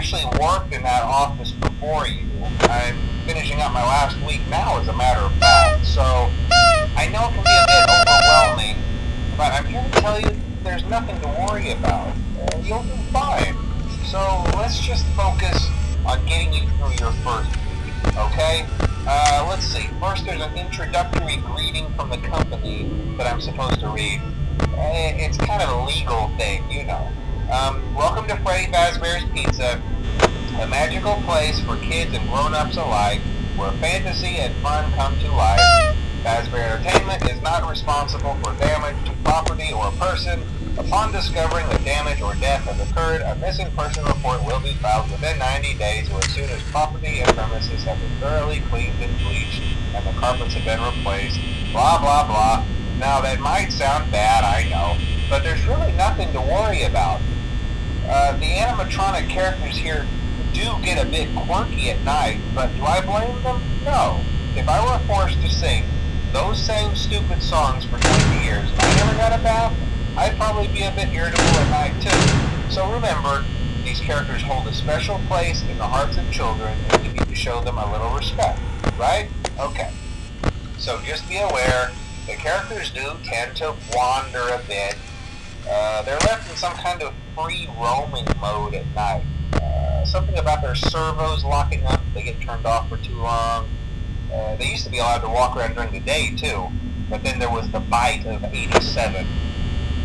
actually worked in that office before you. I'm finishing up my last week now, as a matter of fact, so I know it can be a bit overwhelming, but I'm here to tell you there's nothing to worry about. You'll do fine. So let's just focus on getting you through your first week, okay? Let's see. First, there's an introductory greeting from the company that I'm supposed to read. It's kind of a legal thing, you know. Welcome to Freddy Fazbear's Pizza, a magical place for kids and grown-ups alike, where fantasy and fun come to life. Fazbear Entertainment is not responsible for damage to property or person. Upon discovering that damage or death has occurred, a missing person report will be filed within 90 days or as soon as property and premises have been thoroughly cleaned and bleached and the carpets have been replaced. Blah, blah, blah. Now, that might sound bad, I know, but there's really nothing to worry about. The animatronic characters here do get a bit quirky at night, but do I blame them? No. If I were forced to sing those same stupid songs for 20 years and I never got a bath, I'd probably be a bit irritable at night too. So remember, these characters hold a special place in the hearts of children and you need to show them a little respect, right? Okay. So just be aware, the characters do tend to wander a bit. They're left in some kind of free roaming mode at night. Something about their servos locking up if they get turned off for too long. They used to be allowed to walk around during the day too, but then there was the bite of 87.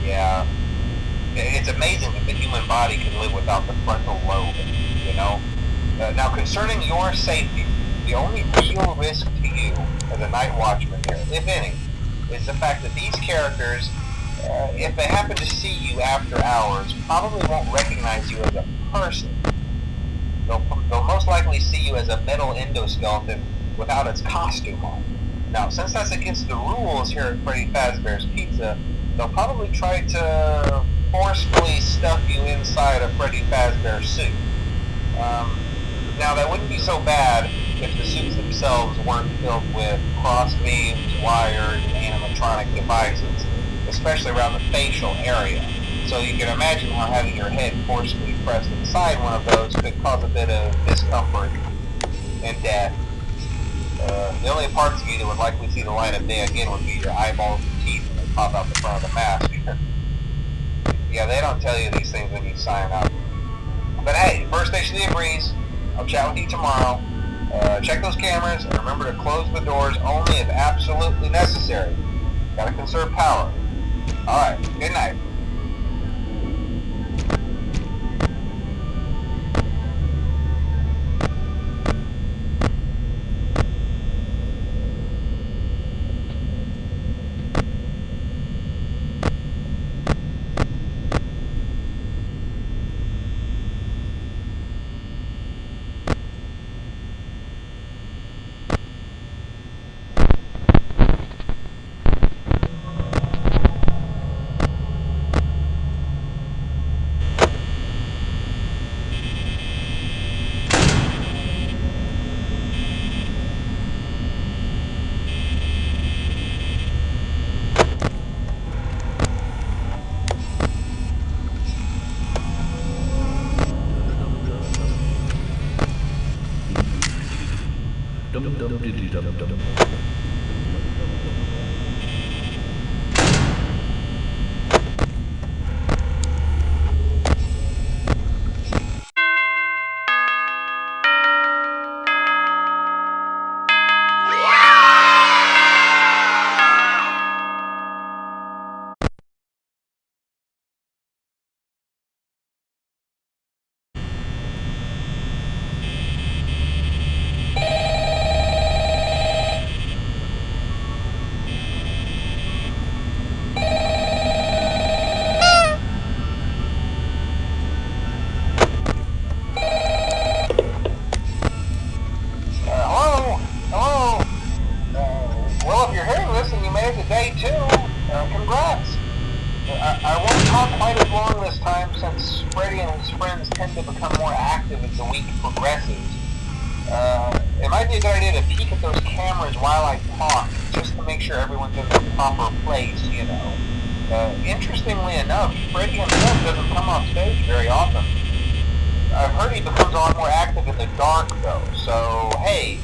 Yeah, it's amazing that the human body can live without the frontal lobe, you know? Now, concerning your safety, the only real risk to you as a night watchman here, if any, is the fact that these characters, if they happen to see you after hours, probably won't recognize you as a person. They'll most likely see you as a metal endoskeleton without its costume on. Now, since that's against the rules here at Freddy Fazbear's Pizza, they'll probably try to forcefully stuff you inside a Freddy Fazbear suit. Now, that wouldn't be so bad if the suits themselves weren't filled with cross beams, wires, and animatronic devices, especially around the facial area. So you can imagine how having your head forcefully pressed inside one of those could cause a bit of discomfort and death. The only parts of you that would likely see the light of day again would be your eyeballs and teeth when they pop out the front of the mask. Yeah, they don't tell you these things when you sign up. But hey, first station of the breeze. I'll chat with you tomorrow. Check those cameras and remember to close the doors only if absolutely necessary. Gotta conserve power. Alright, good night. Day 2, congrats. I won't talk quite as long this time since Freddy and his friends tend to become more active as the week progresses. It might be a good idea to peek at those cameras while I talk, just to make sure everyone's in their proper place, you know. Interestingly enough, Freddy himself doesn't come off stage very often. I've heard Freddy becomes a lot more active in the dark, though. So, hey,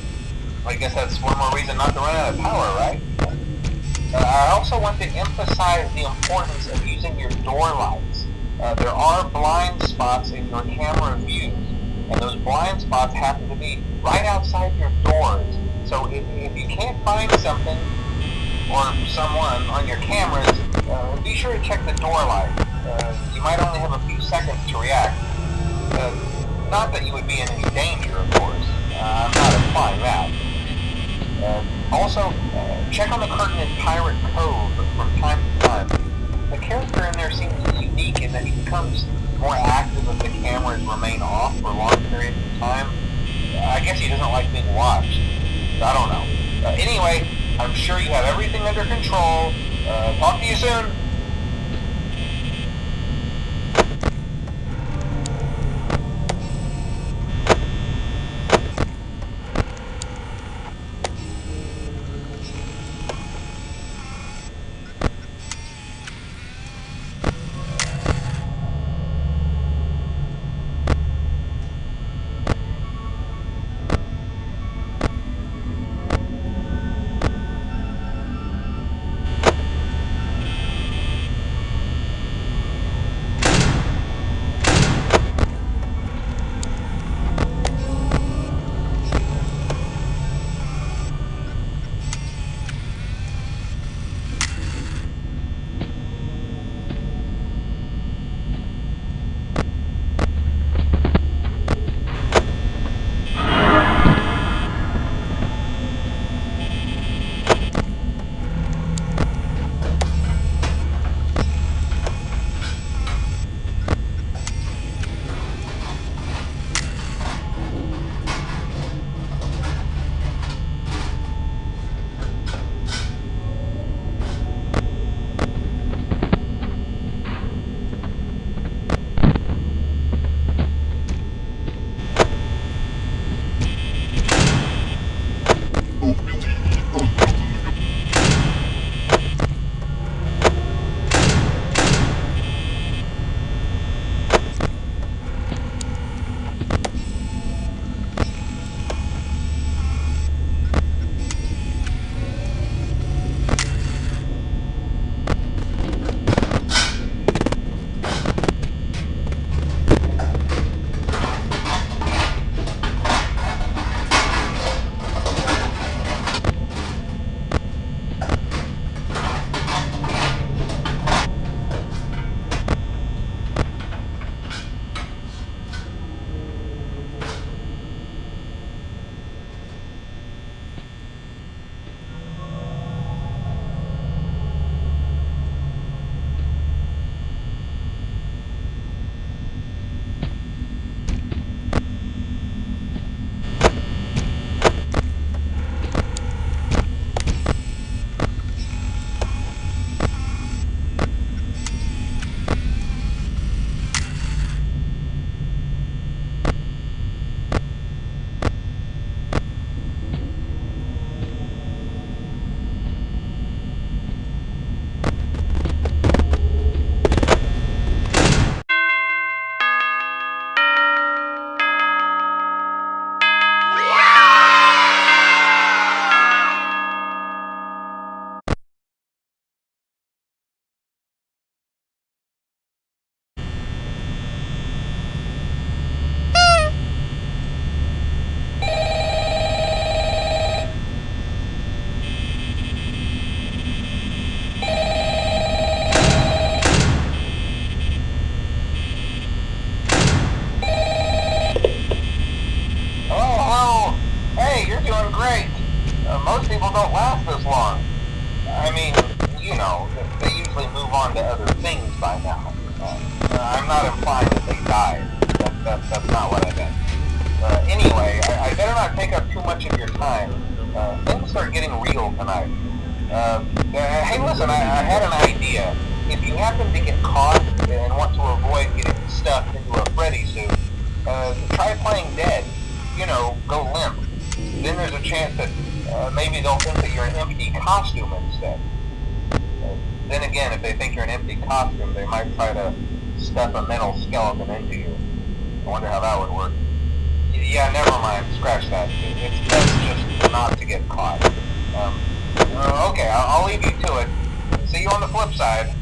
I guess that's one more reason not to run out of power, right? I also want to emphasize the importance of using your door lights. There are blind spots in your camera views, and those blind spots happen to be right outside your doors. So if you can't find something or someone on your cameras, be sure to check the door light. You might only have a few seconds to react. Not that you would be in any danger, of course. I'm not implying that. Also, check on the curtain in Pirate Cove from time to time. The character in there seems unique in that he becomes more active if the cameras remain off for long periods of time. I guess he doesn't like being watched. I don't know. Anyway, I'm sure you have everything under control. Talk to you soon. Most people don't last this long. I mean, you know, they usually move on to other things by now. I'm not implying that they died. That's not what I meant. Anyway, I better not take up too much of your time. Things are getting real tonight. Hey, listen, I had an idea. If you happen to get caught and want to avoid getting stuffed into a Freddy suit, try playing dead. You know, go limp. Then there's a chance that maybe they'll think that you're an empty costume instead. Then again, if they think you're an empty costume, they might try to stuff a mental skeleton into you. I wonder how that would work. mind. Scratch that. It's best just not to get caught. Okay, I'll leave you to it. See you on the flip side.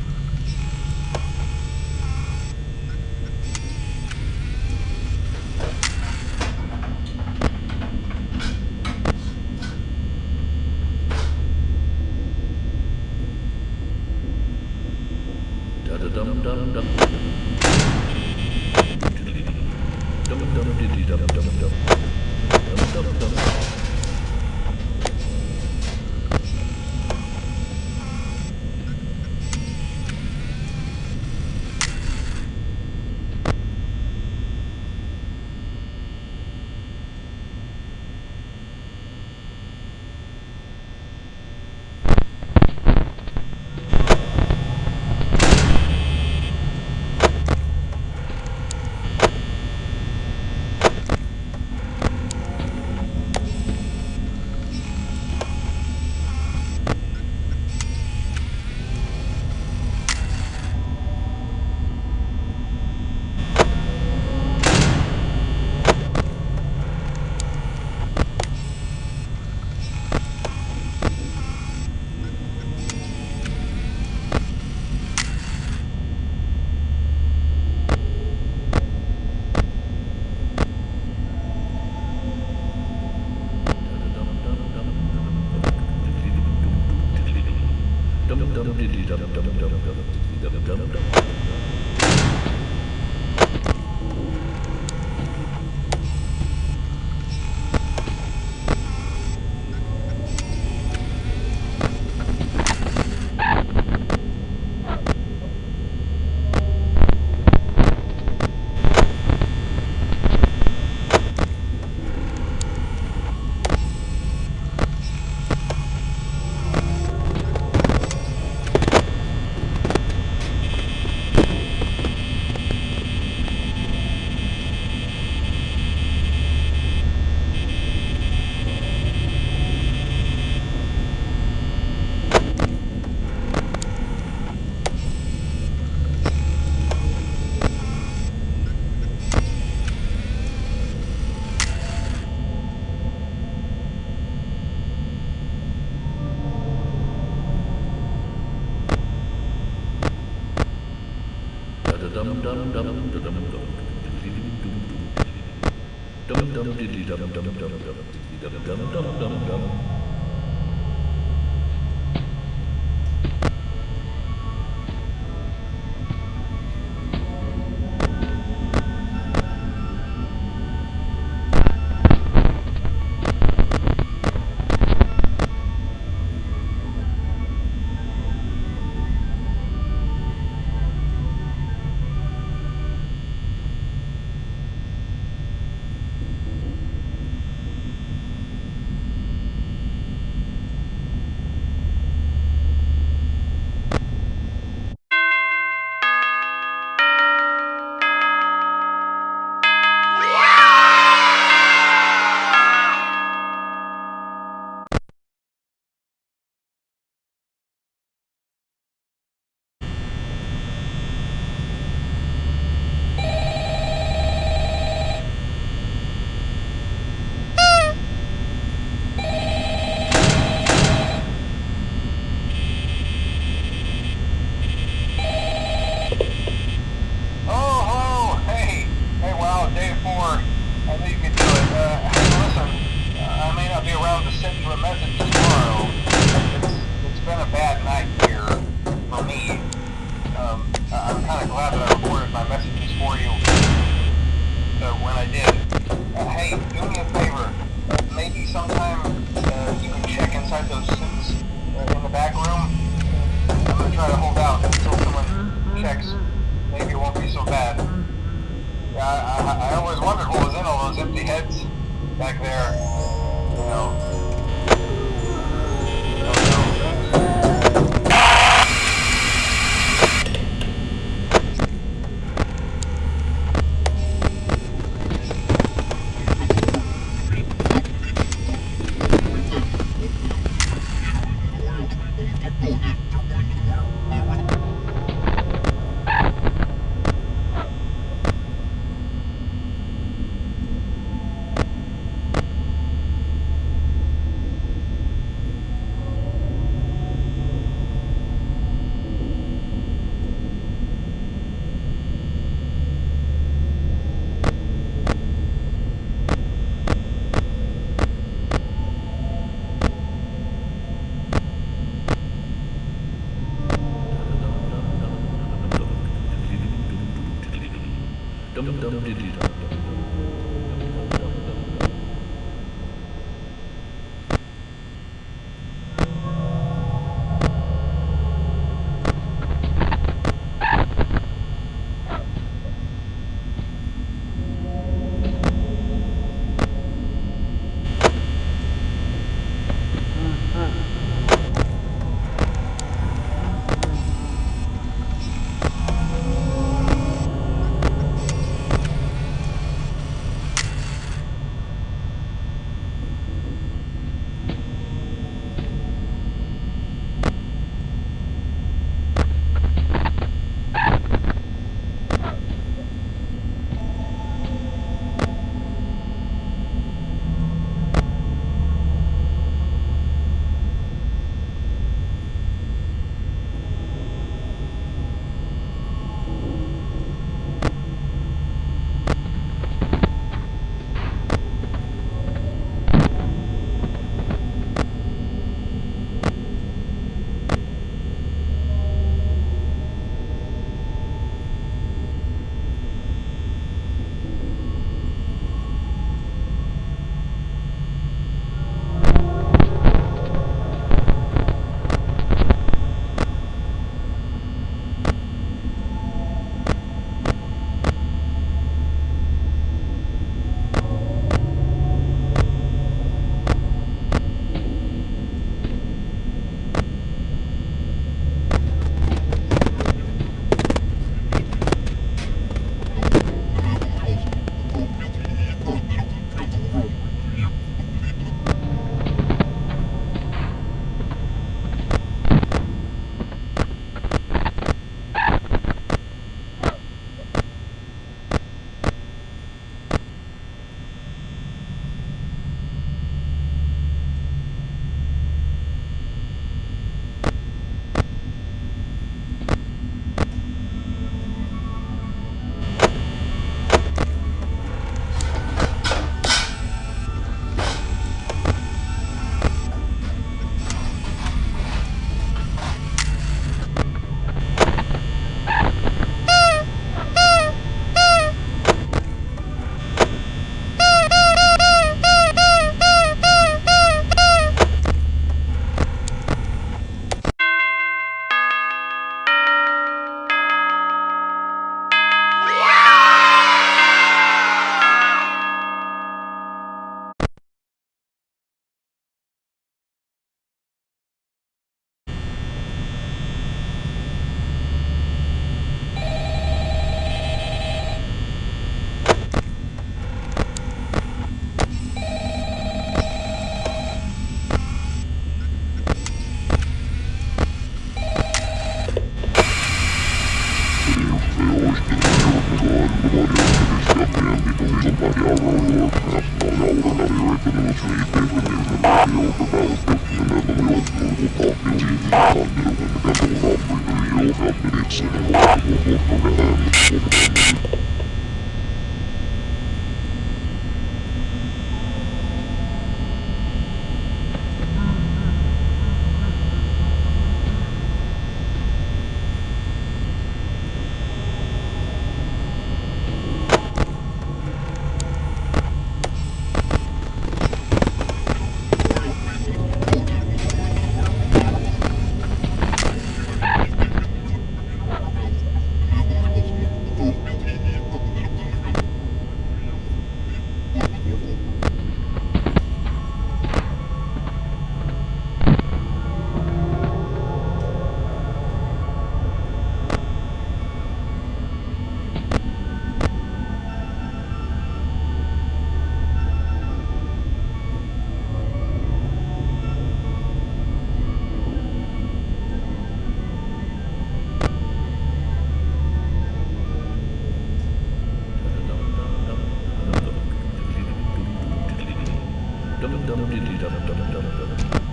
dum dum dum dum dum dum dum.